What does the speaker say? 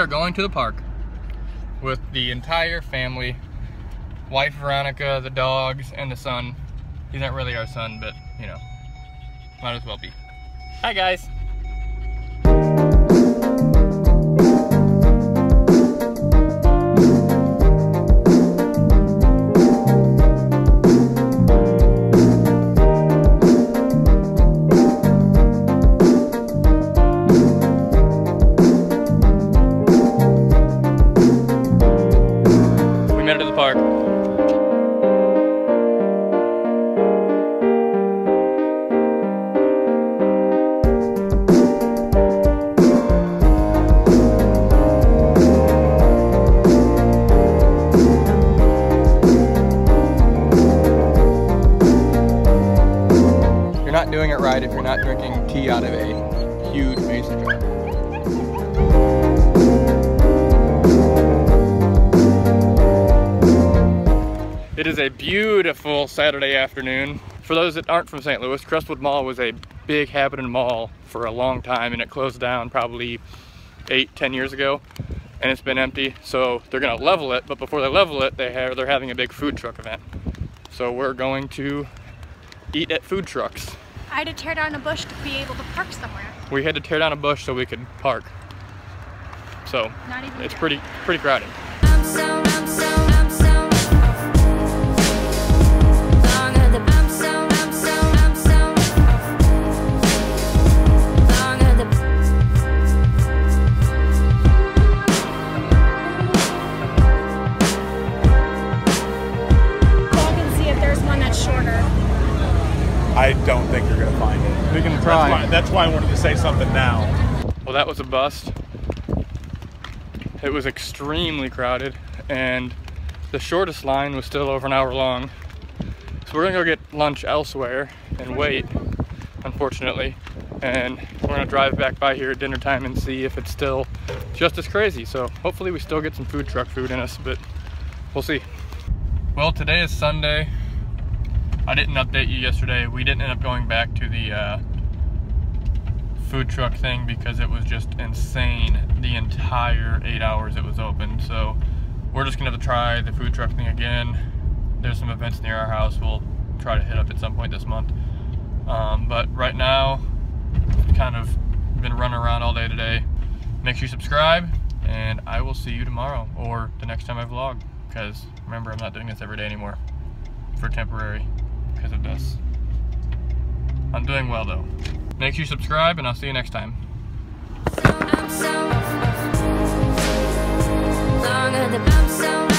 are going to the park with the entire family. Wife Veronica, the dogs, and the son. He's not really our son, but you know, might as well be. Hi guys. We made it to the park. You're not doing it right if you're not drinking tea out of a huge mason jar. It is a beautiful Saturday afternoon. For those that aren't from St. Louis, Crestwood Mall was a big happening mall for a long time, and it closed down probably 8-10 years ago, and it's been empty. So they're gonna level it, but before they level it, they're having a big food truck event. So we're going to eat at food trucks. I had to tear down a bush to be able to park somewhere. We had to tear down a bush so we could park. So it's pretty crowded. I don't think you're gonna find it. We can try. That's why I wanted to say something now. Well, that was a bust. It was extremely crowded, and the shortest line was still over an hour long. So we're gonna go get lunch elsewhere and wait, unfortunately. And we're gonna drive back by here at dinner time and see if it's still just as crazy. So hopefully we still get some food truck food in us, but we'll see. Well, today is Sunday. I didn't update you yesterday. We didn't end up going back to the food truck thing because it was just insane the entire 8 hours it was open. So we're just gonna have to try the food truck thing again. There's some events near our house we'll try to hit up at some point this month. But right now, kind of been running around all day today. Make sure you subscribe, and I will see you tomorrow or the next time I vlog, because remember, I'm not doing this every day anymore for temporary. Because of this. I'm doing well though. Make sure you subscribe, and I'll see you next time. Longer than I'm so